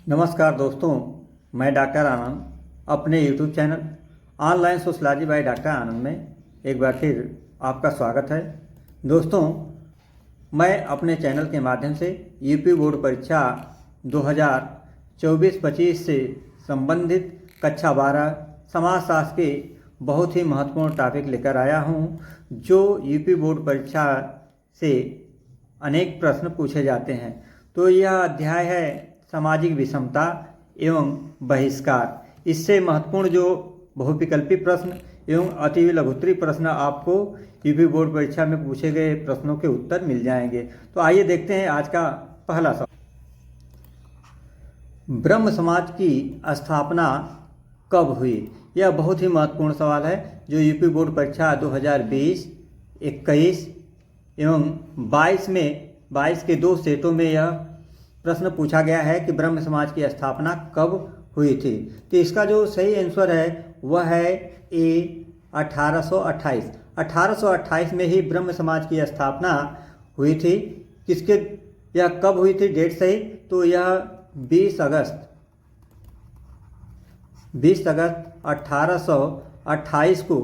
नमस्कार दोस्तों, मैं डॉक्टर आनंद अपने YouTube channel online sociology by doctor Anand में एक बार फिर आपका स्वागत है। दोस्तों, मैं अपने चैनल के माध्यम से यूपी बोर्ड परीक्षा 2024-25 से संबंधित कक्षा 12 समाजशास्त्र के बहुत ही महत्वपूर्ण टॉपिक लेकर आया हूं, जो यूपी बोर्ड परीक्षा से अनेक प्रश्न पूछे जाते हैं। तो यह अध्याय है सामाजिक विषमता एवं बहिष्कार। इससे महत्वपूर्ण जो बहुविकल्पी प्रश्न एवं अति लघुत्तरी प्रश्न आपको यूपी बोर्ड परीक्षा में पूछे गए प्रश्नों के उत्तर मिल जाएंगे। तो आइए देखते हैं आज का पहला सवाल। ब्रह्म समाज की स्थापना कब हुई? यह बहुत ही महत्वपूर्ण सवाल है, जो यूपी बोर्ड परीक्षा 2020, 21 एवं 22 के दो सेटों में यह प्रश्न पूछा गया है कि ब्रह्म समाज की स्थापना कब हुई थी। तो इसका जो सही आंसर है वह है ए 1828। 1828 में ही ब्रह्म समाज की स्थापना हुई थी। किसके यह कब हुई थी डेट सही? तो यह 20 अगस्त 1828 को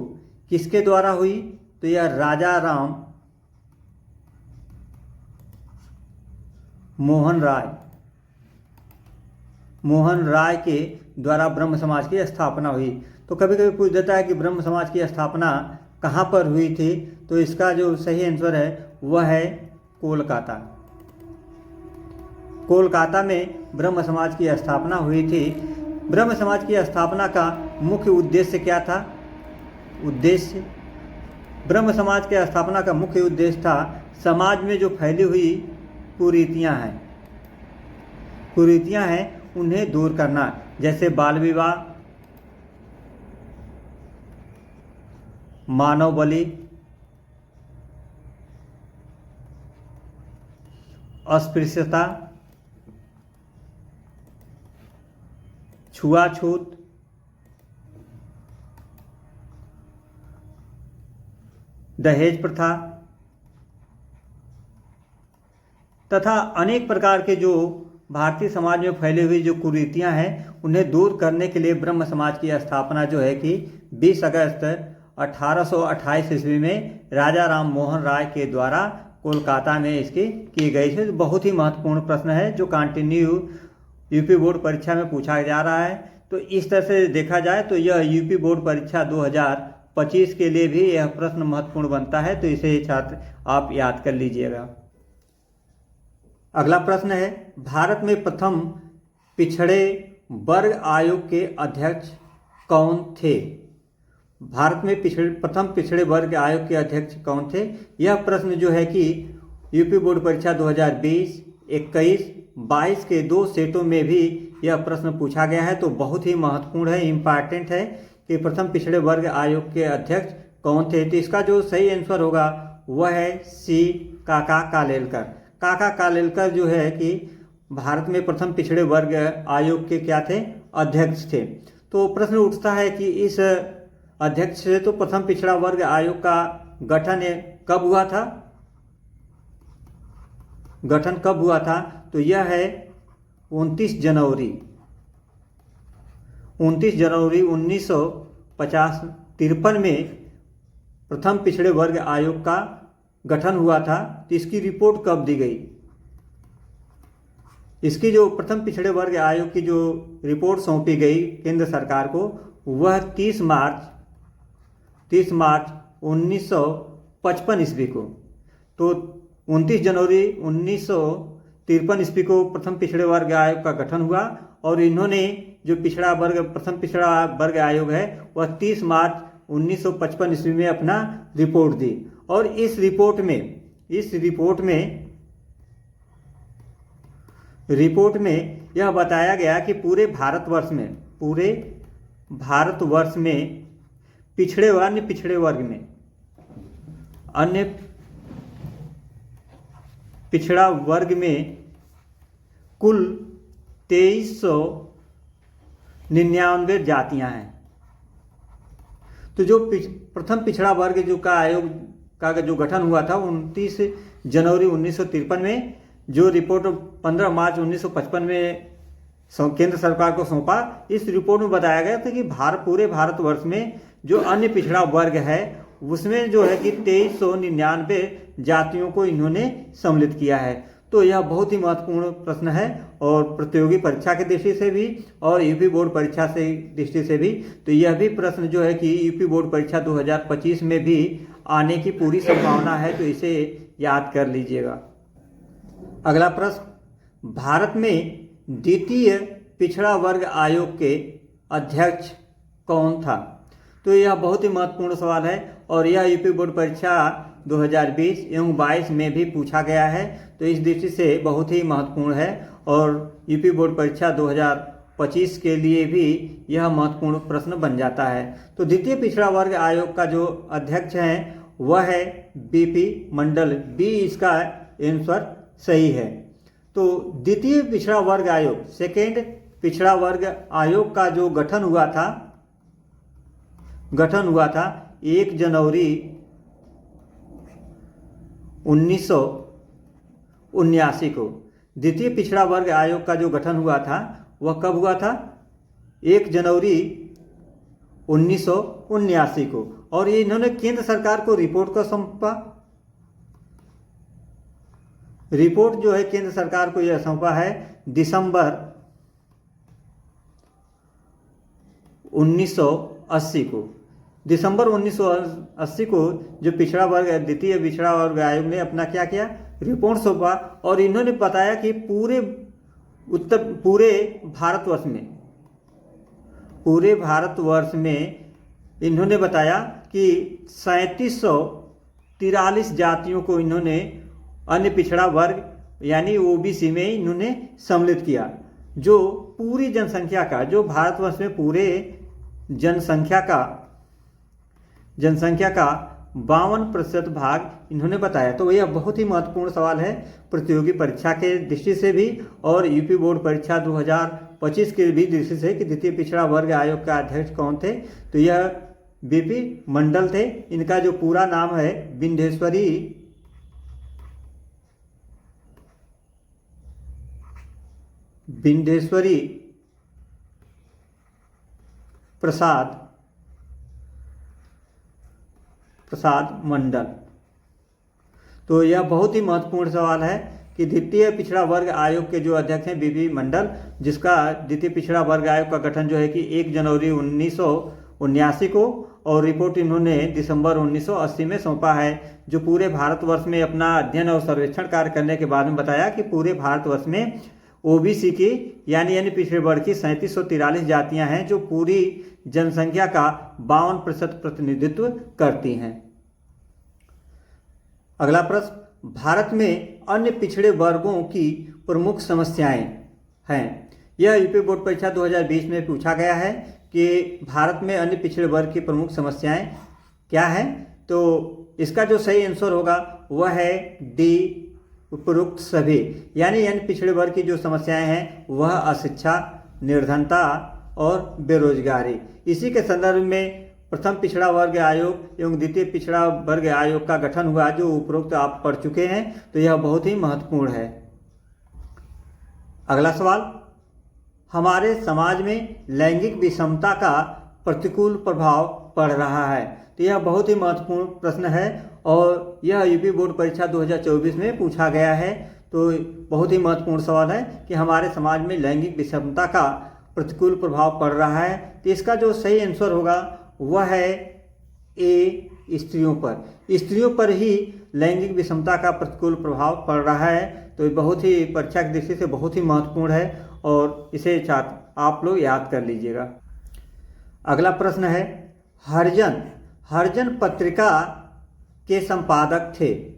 किसके द्वारा हुई? तो यह राजा राम मोहन राय के द्वारा ब्रह्म समाज की स्थापना हुई। तो कभी कभी पूछ देता है कि ब्रह्म समाज की स्थापना कहाँ पर हुई थी। तो इसका जो सही आंसर है वह है कोलकाता। कोलकाता में ब्रह्म समाज की स्थापना हुई थी। ब्रह्म समाज की स्थापना का मुख्य उद्देश्य क्या था? ब्रह्म समाज की स्थापना का मुख्य उद्देश्य था समाज में जो फैली हुई कुरीतियां हैं उन्हें दूर करना, जैसे बाल विवाह, मानव बलि, अस्पृश्यता, छुआछूत, दहेज प्रथा तथा अनेक प्रकार के जो भारतीय समाज में फैली हुई जो कुरीतियां हैं उन्हें दूर करने के लिए ब्रह्म समाज की स्थापना जो है कि 20 अगस्त 1828 ईस्वी में राजा राम मोहन राय के द्वारा कोलकाता में इसकी की गई थी। बहुत ही महत्वपूर्ण प्रश्न है, जो कंटिन्यू यूपी बोर्ड परीक्षा में पूछा जा रहा है। तो इस तरह से देखा जाए तो यह यूपी बोर्ड परीक्षा 2025 के लिए भी यह प्रश्न महत्वपूर्ण बनता है। तो इसे छात्र आप याद कर लीजिएगा। अगला प्रश्न है, भारत में प्रथम पिछड़े वर्ग आयोग के अध्यक्ष कौन थे? भारत में प्रथम पिछड़े वर्ग आयोग के अध्यक्ष कौन थे? यह प्रश्न जो है कि यूपी बोर्ड परीक्षा 2020, 21, 22 के दो सेटों में भी यह प्रश्न पूछा गया है। तो बहुत ही महत्वपूर्ण है, इम्पॉर्टेंट है कि प्रथम पिछड़े वर्ग आयोग के अध्यक्ष कौन थे। तो इसका जो सही आंसर होगा वह है सी काका कालेलकर। काका कालेलकर जो है कि भारत में प्रथम पिछड़े वर्ग आयोग के क्या थे? अध्यक्ष थे। तो प्रश्न उठता है कि इस अध्यक्ष से तो प्रथम पिछड़ा वर्ग आयोग का गठन कब हुआ था? तो यह है 29 जनवरी 1953 में प्रथम पिछड़े वर्ग आयोग का गठन हुआ था। तो इसकी रिपोर्ट कब दी गई? इसकी जो प्रथम पिछड़े वर्ग आयोग की जो रिपोर्ट सौंपी गई केंद्र सरकार को, वह 30 मार्च 1955 ईस्वी को। तो 29 जनवरी 1953 ईस्वी को प्रथम पिछड़े वर्ग आयोग का गठन हुआ और इन्होंने जो प्रथम पिछड़ा वर्ग आयोग है वह 30 मार्च 1955 ईस्वी में अपना रिपोर्ट दी। और इस रिपोर्ट में यह बताया गया कि पूरे भारतवर्ष में पिछड़े वर्ग में अन्य पिछड़ा वर्ग में कुल 2399 जातियां हैं। तो जो प्रथम पिछड़ा वर्ग जो का आयोग का जो गठन हुआ था 29 जनवरी 1953 में, जो रिपोर्ट 15 मार्च 1955 में केंद्र सरकार को सौंपा। इस रिपोर्ट में बताया गया था कि पूरे भारतवर्ष में जो अन्य पिछड़ा वर्ग है उसमें जो है कि 2399 जातियों को इन्होंने सम्मिलित किया है। तो यह बहुत ही महत्वपूर्ण प्रश्न है और प्रतियोगी परीक्षा की दृष्टि से भी और यूपी बोर्ड परीक्षा से दृष्टि से भी। तो यह भी प्रश्न जो है कि यूपी बोर्ड परीक्षा 2025 में भी आने की पूरी संभावना है, तो इसे याद कर लीजिएगा। अगला प्रश्न, भारत में द्वितीय पिछड़ा वर्ग आयोग के अध्यक्ष कौन था? तो यह बहुत ही महत्वपूर्ण सवाल है और यह यूपी बोर्ड परीक्षा 2020 एवं 22 में भी पूछा गया है, तो इस दृष्टि से बहुत ही महत्वपूर्ण है और यूपी बोर्ड परीक्षा 2025 के लिए भी यह महत्वपूर्ण प्रश्न बन जाता है। तो द्वितीय पिछड़ा वर्ग आयोग का जो अध्यक्ष है वह है बीपी मंडल। बी इसका आंसर सही है। तो द्वितीय पिछड़ा वर्ग आयोग, सेकेंड पिछड़ा वर्ग आयोग का जो गठन हुआ था 1 जनवरी 1979 को। द्वितीय पिछड़ा वर्ग आयोग का जो गठन हुआ था वह कब हुआ था? 1 जनवरी 1979 को। और ये इन्होंने केंद्र सरकार को रिपोर्ट को सौंपा। रिपोर्ट जो है केंद्र सरकार को यह सौंपा है दिसंबर 1980 को। दिसंबर 1980 को जो द्वितीय पिछड़ा वर्ग आयोग ने अपना क्या किया? रिपोर्ट सौंपा और इन्होंने बताया कि पूरे भारतवर्ष में इन्होंने बताया कि 3743 जातियों को इन्होंने अन्य पिछड़ा वर्ग यानी ओबीसी में इन्होंने सम्मिलित किया, जो पूरी जनसंख्या का, जो भारतवर्ष में पूरे जनसंख्या का 52% भाग इन्होंने बताया। तो यह बहुत ही महत्वपूर्ण सवाल है प्रतियोगी परीक्षा के दृष्टि से भी और यूपी बोर्ड परीक्षा 2025 की भी दृष्टि से कि द्वितीय पिछड़ा वर्ग आयोग का अध्यक्ष कौन थे? तो यह बीपी मंडल थे। इनका जो पूरा नाम है विंध्येश्वरी प्रसाद मंडल। तो यह बहुत ही महत्वपूर्ण सवाल है कि द्वितीय पिछड़ा वर्ग आयोग के जो अध्यक्ष हैं बीपी मंडल, जिसका द्वितीय पिछड़ा वर्ग आयोग का गठन जो है कि 1 जनवरी 1979 को और रिपोर्ट इन्होंने दिसंबर 1980 में सौंपा है, जो पूरे भारतवर्ष में अपना अध्ययन और सर्वेक्षण कार्य करने के बाद में बताया कि पूरे भारतवर्ष में ओबीसी की यानी पिछड़े वर्ग की 3743 जातियां हैं, जो पूरी जनसंख्या का 52% प्रतिनिधित्व करती हैं। अगला प्रश्न, भारत में अन्य पिछड़े वर्गों की प्रमुख समस्याएं हैं। यह यूपी बोर्ड परीक्षा 2020 में पूछा गया है कि भारत में अन्य पिछड़े वर्ग की प्रमुख समस्याएं क्या हैं? तो इसका जो सही आंसर होगा वह है डी, उपरोक्त सभी। यानी पिछड़े वर्ग की जो समस्याएं हैं वह अशिक्षा, निर्धनता और बेरोजगारी। इसी के संदर्भ में प्रथम पिछड़ा वर्ग आयोग एवं द्वितीय पिछड़ा वर्ग आयोग का गठन हुआ, जो उपरोक्त आप पढ़ चुके हैं। तो यह बहुत ही महत्वपूर्ण है। अगला सवाल, हमारे समाज में लैंगिक विषमता का प्रतिकूल प्रभाव पड़ रहा है। तो यह बहुत ही महत्वपूर्ण प्रश्न है और यह यूपी बोर्ड परीक्षा 2024 में पूछा गया है। तो बहुत ही महत्वपूर्ण सवाल है कि हमारे समाज में लैंगिक विषमता का प्रतिकूल प्रभाव पड़ रहा है। तो इसका जो सही आंसर होगा वह है ए, स्त्रियों पर ही लैंगिक विषमता का प्रतिकूल प्रभाव पड़ रहा है। तो बहुत ही परीक्षा की दृष्टि से बहुत ही महत्वपूर्ण है और इसे आप लोग याद कर लीजिएगा। अगला प्रश्न है, हरिजन पत्रिका के संपादक थे।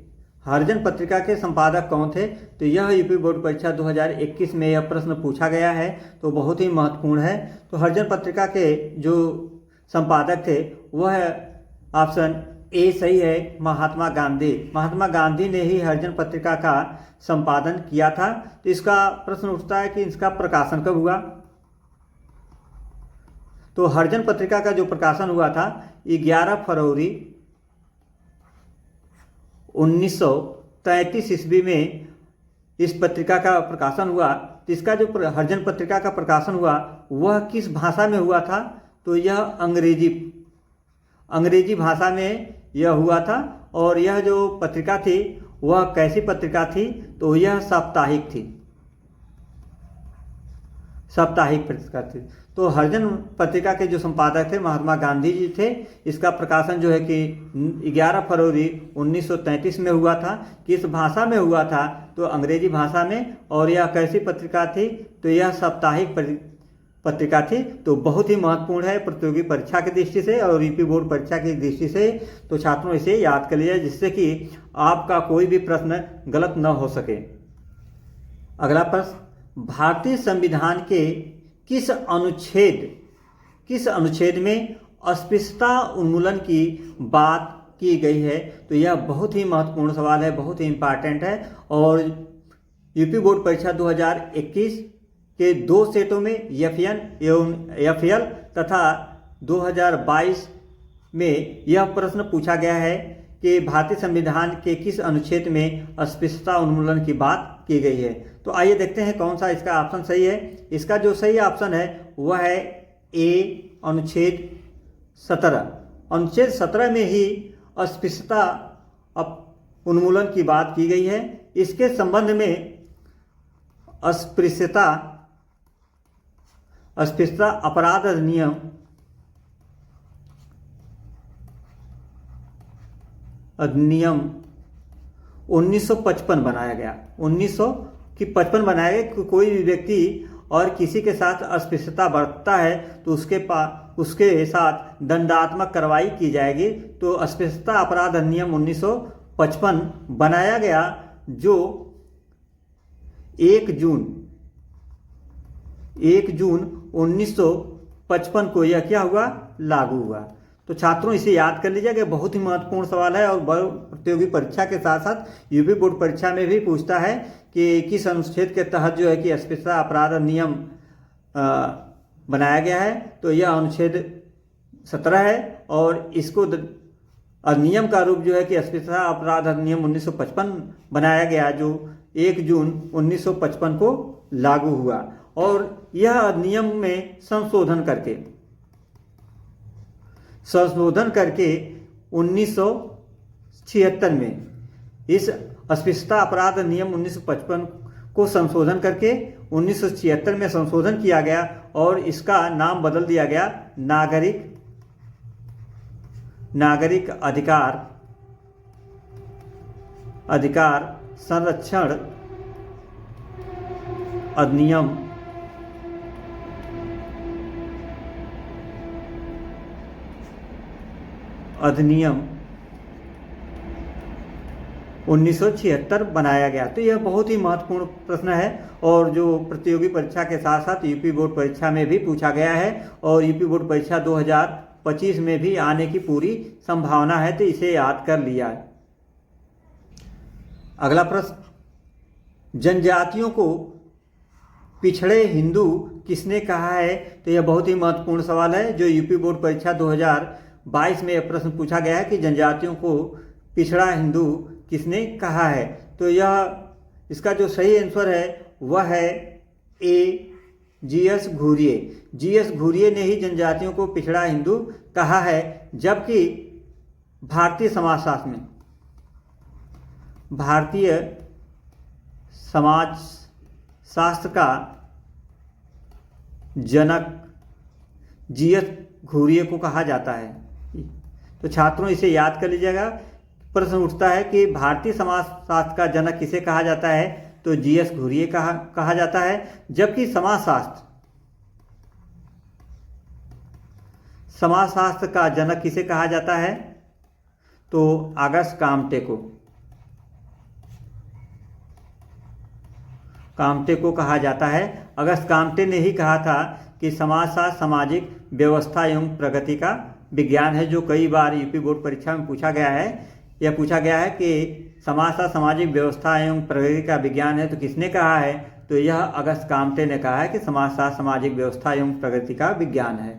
हरिजन पत्रिका के संपादक कौन थे? तो यह यूपी बोर्ड परीक्षा 2021 में यह प्रश्न पूछा गया है, तो बहुत ही महत्वपूर्ण है। तो हरिजन पत्रिका के जो संपादक थे वह ऑप्शन ए सही है, महात्मा गांधी ने ही हरिजन पत्रिका का संपादन किया था। तो इसका प्रश्न उठता है कि इसका प्रकाशन कब हुआ? तो हरिजन पत्रिका का जो प्रकाशन हुआ था 11 फरवरी 1933 ईस्वी में इस पत्रिका का प्रकाशन हुआ। तो इसका जो हरिजन पत्रिका का प्रकाशन हुआ वह किस भाषा में हुआ था? तो यह अंग्रेजी भाषा में यह हुआ था। और यह जो पत्रिका थी वह कैसी पत्रिका थी? तो यह साप्ताहिक थी, साप्ताहिक पत्रिका थी। तो हरिजन पत्रिका के जो संपादक थे महात्मा गांधी जी थे। इसका प्रकाशन जो है कि 11 फरवरी 1933 में हुआ था। किस भाषा में हुआ था? तो अंग्रेजी भाषा में। और यह कैसी पत्रिका थी? तो यह साप्ताहिक पत्रिका थी। तो बहुत ही महत्वपूर्ण है प्रतियोगी परीक्षा की दृष्टि से और यूपी बोर्ड परीक्षा की दृष्टि से। तो छात्रों इसे याद कर लीजिए जिससे कि आपका कोई भी प्रश्न गलत न हो सके। अगला प्रश्न, भारतीय संविधान के किस अनुच्छेद में अस्पृश्यता उन्मूलन की बात की गई है? तो यह बहुत ही महत्वपूर्ण सवाल है, बहुत ही इम्पॉर्टेंट है। और यूपी बोर्ड परीक्षा 2021 के 2 सेटों में FN एवं FL तथा 2022 में यह प्रश्न पूछा गया है कि भारतीय संविधान के किस अनुच्छेद में अस्पृश्यता उन्मूलन की बात की गई है। तो आइए देखते हैं कौन सा इसका ऑप्शन सही है। इसका जो सही ऑप्शन है वह है A, अनुच्छेद 17। अनुच्छेद 17 में ही अस्पृश्यता उन्मूलन की बात की गई है। इसके संबंध में अस्पृश्यता अपराध अधिनियम 1955 बनाया गया। 1955 बनाया गया कि कोई भी व्यक्ति और किसी के साथ अस्पृश्यता बरतता है तो उसके साथ दंडात्मक कार्रवाई की जाएगी। तो अस्पृश्यता अपराध अधिनियम 1955 बनाया गया जो 1 जून 1955 को यह क्या हुआ? लागू हुआ। तो छात्रों इसे याद कर लीजिएगा, बहुत ही महत्वपूर्ण सवाल है और प्रतियोगी परीक्षा के साथ साथ यूपी बोर्ड परीक्षा में भी पूछता है कि किस अनुच्छेद के तहत जो है कि अस्पृश्यता अपराध अधिनियम बनाया गया है। तो यह अनुच्छेद 17 है और इसको अधिनियम का रूप जो है कि अस्पृश्यता अपराध अधिनियम 1955 बनाया गया जो 1 जून 1955 को लागू हुआ। और यह अधिनियम में संशोधन करके 1976 में इस अस्पृश्यता अपराध अधिनियम 1955 को संशोधन करके 1976 में संशोधन किया गया और इसका नाम बदल दिया गया नागरिक अधिकार संरक्षण अधिनियम 1976 बनाया गया। तो यह बहुत ही महत्वपूर्ण प्रश्न है और जो प्रतियोगी परीक्षा के साथ साथ यूपी बोर्ड परीक्षा में भी पूछा गया है और यूपी बोर्ड परीक्षा 2025 में भी आने की पूरी संभावना है। तो इसे याद कर लिया। अगला प्रश्न, जनजातियों को पिछड़े हिंदू किसने कहा है? तो यह बहुत ही महत्वपूर्ण सवाल है जो यूपी बोर्ड परीक्षा 2022 में यह प्रश्न पूछा गया है कि जनजातियों को पिछड़ा हिंदू किसने कहा है। तो यह इसका जो सही आंसर है वह है A, GS Ghurye. GS Ghurye ने ही जनजातियों को पिछड़ा हिंदू कहा है। जबकि भारतीय समाजशास्त्र का जनक GS घुरिये को कहा जाता है। तो छात्रों इसे याद कर लीजिएगा। प्रश्न उठता है कि भारतीय समाजशास्त्र का जनक किसे कहा जाता है? तो GS घुरिये कहा जाता है। जबकि समाजशास्त्र का जनक किसे कहा जाता है? तो अगस्त काम्टे को कहा जाता है। अगस्त काम्टे ने ही कहा था कि समाजशास्त्र सामाजिक व्यवस्था एवं प्रगति का विज्ञान है, जो कई बार यूपी बोर्ड परीक्षा में पूछा गया है। यह पूछा गया है कि समाजशास्त्र सामाजिक व्यवस्था एवं प्रगति का विज्ञान है, तो किसने कहा है? तो यह अगस्त काम्टे ने कहा है कि समाजशास्त्र सामाजिक व्यवस्था एवं प्रगति का विज्ञान है।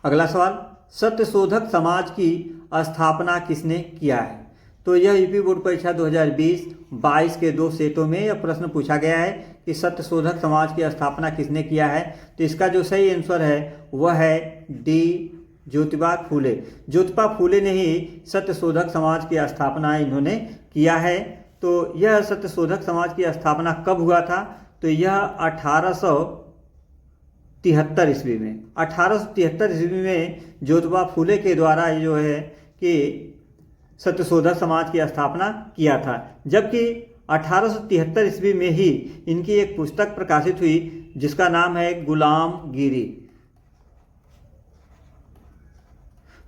अगला सवाल, सत्यशोधक समाज की स्थापना किसने किया है? तो यह यूपी बोर्ड परीक्षा 2020-22 के 2 सेटों में यह प्रश्न पूछा गया है कि सत्यशोधक समाज की स्थापना किसने किया है। तो इसका जो सही आंसर है वह है डी, ज्योतिबा फूले। ज्योतिबा फूले ने ही सत्यशोधक समाज की स्थापना इन्होंने किया है। तो यह सत्यशोधक समाज की स्थापना कब हुआ था? तो यह 1873 ईस्वी में 1873 ईस्वी में ज्योतिबा फूले के द्वारा जो है कि सत्यशोधक समाज की स्थापना किया था। जबकि 1873 ईस्वी में ही इनकी एक पुस्तक प्रकाशित हुई जिसका नाम है गुलामगिरी।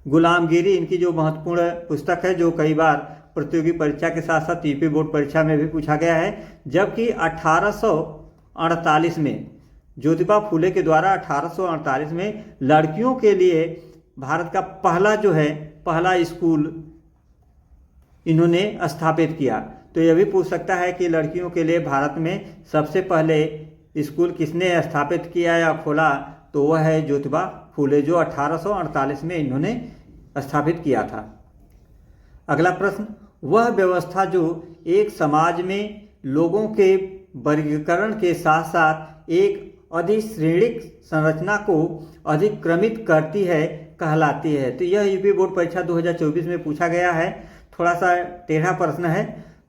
गुलामगिरी इनकी जो महत्वपूर्ण पुस्तक है, जो कई बार प्रतियोगी परीक्षा के साथ साथ यूपी बोर्ड परीक्षा में भी पूछा गया है। जबकि 1848 में ज्योतिबा फूले के द्वारा 1848 में लड़कियों के लिए भारत का पहला स्कूल इन्होंने स्थापित किया। तो यह भी पूछ सकता है कि लड़कियों के लिए भारत में सबसे पहले स्कूल किसने स्थापित किया या खोला? तो वह है ज्योतिबा फूले, जो 1848 में इन्होंने स्थापित किया था। अगला प्रश्न, वह व्यवस्था जो एक समाज में लोगों के वर्गीकरण के साथ साथ एक अधिश्रेणिक संरचना को अधिक्रमित करती है कहलाती है। तो यह यूपी बोर्ड परीक्षा 2024 में पूछा गया है। थोड़ा सा टेढ़ा प्रश्न है।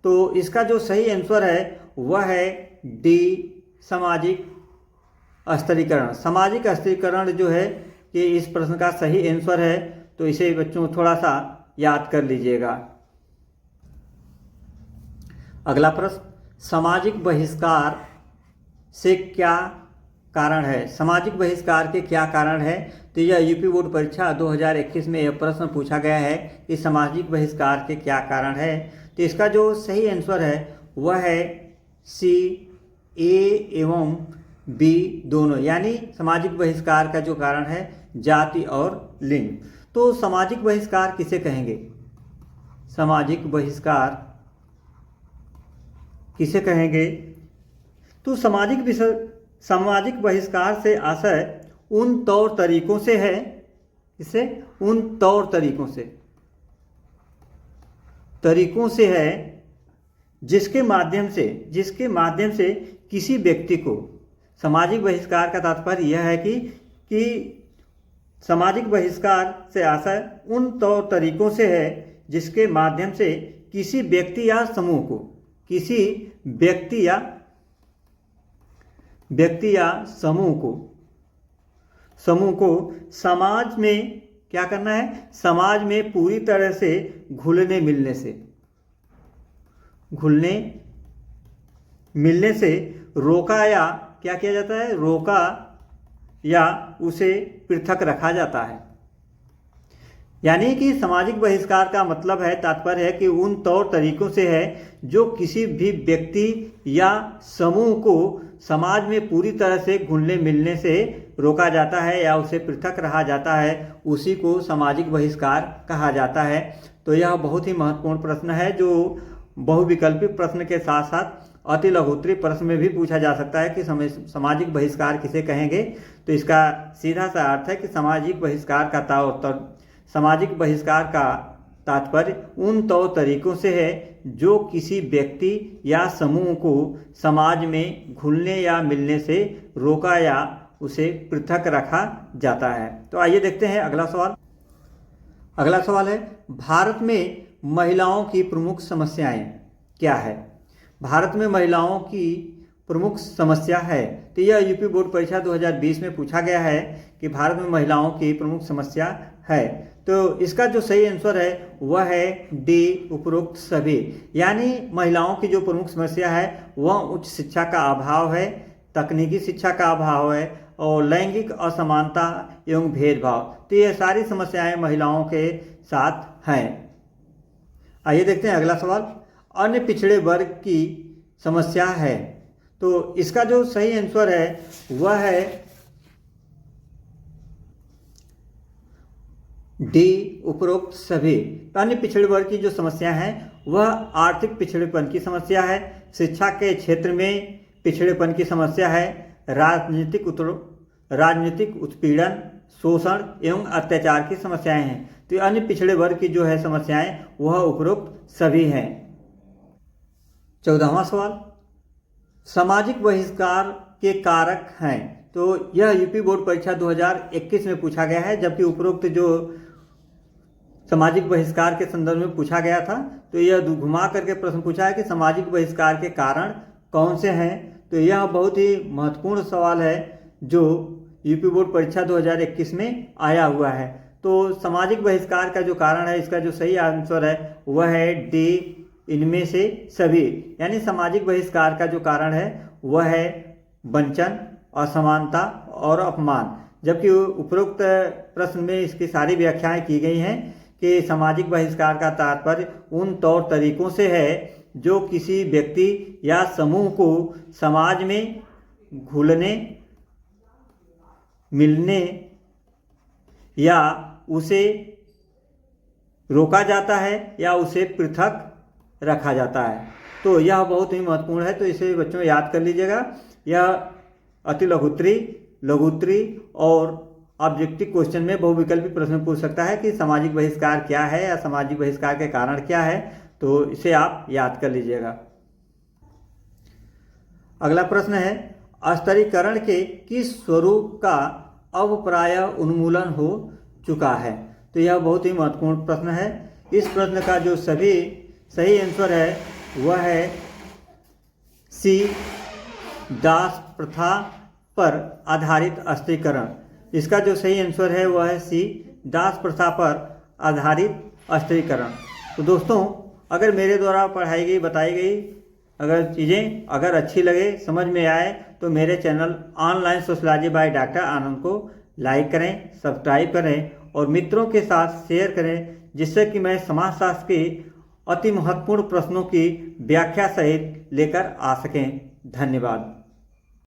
तो इसका जो सही आंसर है वह है डी, सामाजिक स्तरीकरण। सामाजिक स्तरीकरण जो है कि इस प्रश्न का सही आंसर है। तो इसे बच्चों थोड़ा सा याद कर लीजिएगा। अगला प्रश्न, सामाजिक बहिष्कार से क्या कारण है? सामाजिक बहिष्कार के क्या कारण है? तो यह यूपी बोर्ड परीक्षा 2021 में यह प्रश्न पूछा गया है कि सामाजिक बहिष्कार के क्या कारण है। तो इसका जो सही आंसर है वह है सी, ए एवं बी दोनों, यानी सामाजिक बहिष्कार का जो कारण है जाति और लिंग। तो सामाजिक बहिष्कार किसे कहेंगे? सामाजिक बहिष्कार किसे कहेंगे? तो सामाजिक बहिष्कार से आशय उन तौर तरीकों से है, इसे उन तरीकों से है जिसके माध्यम से किसी व्यक्ति को, सामाजिक बहिष्कार का तात्पर्य यह है कि सामाजिक बहिष्कार से आशय उन तौर तरीकों से है जिसके माध्यम से किसी व्यक्ति या समूह को, समूह को समाज में क्या करना है? समाज में पूरी तरह से घुलने मिलने से रोका या क्या किया जाता है? रोका या उसे पृथक रखा जाता है। यानी कि सामाजिक बहिष्कार का मतलब है, तात्पर्य है कि उन तौर तरीकों से है जो किसी भी व्यक्ति या समूह को समाज में पूरी तरह से घुलने मिलने से रोका जाता है या उसे पृथक रखा जाता है, उसी को सामाजिक बहिष्कार कहा जाता है। तो यह बहुत ही महत्वपूर्ण प्रश्न है जो बहुविकल्पी प्रश्न के साथ साथ अति लघुत्तरीय प्रश्न में भी पूछा जा सकता है कि सामाजिक बहिष्कार किसे कहेंगे। तो इसका सीधा सा अर्थ है कि सामाजिक बहिष्कार का तात्पर्य उन तौर तरीकों से है जो किसी व्यक्ति या समूह को समाज में घुलने या मिलने से रोका या उसे पृथक रखा जाता है। तो आइए देखते हैं अगला सवाल। अगला सवाल है, भारत में महिलाओं की प्रमुख समस्याएं क्या है? भारत में महिलाओं की प्रमुख समस्या है। तो यह यूपी बोर्ड परीक्षा 2020 में पूछा गया है कि भारत में महिलाओं की प्रमुख समस्या है। तो इसका जो सही आंसर है वह है डी, उपरोक्त सभी। यानी महिलाओं की जो प्रमुख समस्या है वह उच्च शिक्षा का अभाव है, तकनीकी शिक्षा का अभाव है और लैंगिक असमानता एवं भेदभाव। तो ये सारी समस्याएं महिलाओं के साथ हैं। आइए देखते हैं अगला सवाल। अन्य पिछड़े वर्ग की समस्या है। तो इसका जो सही आंसर है वह है डी, उपरोक्त सभी। अन्य पिछड़े वर्ग की जो समस्या है वह आर्थिक पिछड़ेपन की समस्या है, शिक्षा के क्षेत्र में पिछड़ेपन की समस्या है, राजनीतिक उत्पीड़न, शोषण एवं अत्याचार की समस्याएं हैं। तो अन्य पिछड़े वर्ग की जो है समस्याएं वह उपरोक्त सभी हैं। 14वां सवाल, सामाजिक बहिष्कार के कारक हैं। तो यह यूपी बोर्ड परीक्षा 2021 में पूछा गया है, जबकि उपरोक्त जो सामाजिक बहिष्कार के संदर्भ में पूछा गया था, तो यह घुमा करके प्रश्न पूछा है कि सामाजिक बहिष्कार के कारण कौन से हैं। तो यह बहुत ही महत्वपूर्ण सवाल है जो यूपी बोर्ड परीक्षा 2021 में आया हुआ है। तो सामाजिक बहिष्कार का जो कारण है, इसका जो सही आंसर है वह है डी, इनमें से सभी। यानी सामाजिक बहिष्कार का जो कारण है वह है वंचन, असमानता और अपमान। जबकि उपरोक्त प्रश्न में इसकी सारी व्याख्याएं की गई हैं कि सामाजिक बहिष्कार का तात्पर्य उन तौर तरीकों से है जो किसी व्यक्ति या समूह को समाज में घुलने, मिलने या उसे रोका जाता है या उसे पृथक रखा जाता है। तो यह बहुत ही महत्वपूर्ण है, तो इसे बच्चों याद कर लीजिएगा। यह अति लघुत्तरी, लघुत्तरी और ऑब्जेक्टिव क्वेश्चन में बहुविकल्पी प्रश्न पूछ सकता है कि सामाजिक बहिष्कार क्या है या सामाजिक बहिष्कार के कारण क्या है। तो इसे आप याद कर लीजिएगा। अगला प्रश्न है, स्तरीकरण के किस स्वरूप का अब प्रायः उन्मूलन हो चुका है। तो यह बहुत ही महत्वपूर्ण प्रश्न है। इस प्रश्न का जो सही आंसर है वह है सी, दास प्रथा पर आधारित स्तरीकरण। इसका जो सही आंसर है वह है सी, दास प्रथा पर आधारित स्तरीकरण। तो दोस्तों, अगर मेरे द्वारा पढ़ाई गई, बताई गई अगर चीज़ें अगर अच्छी लगे, समझ में आए, तो मेरे channel online sociology by doctor Anand को लाइक करें, सब्सक्राइब करें और मित्रों के साथ शेयर करें, जिससे कि मैं समाजशास्त्र के अति महत्वपूर्ण प्रश्नों की व्याख्या सहित लेकर आ सकें। धन्यवाद।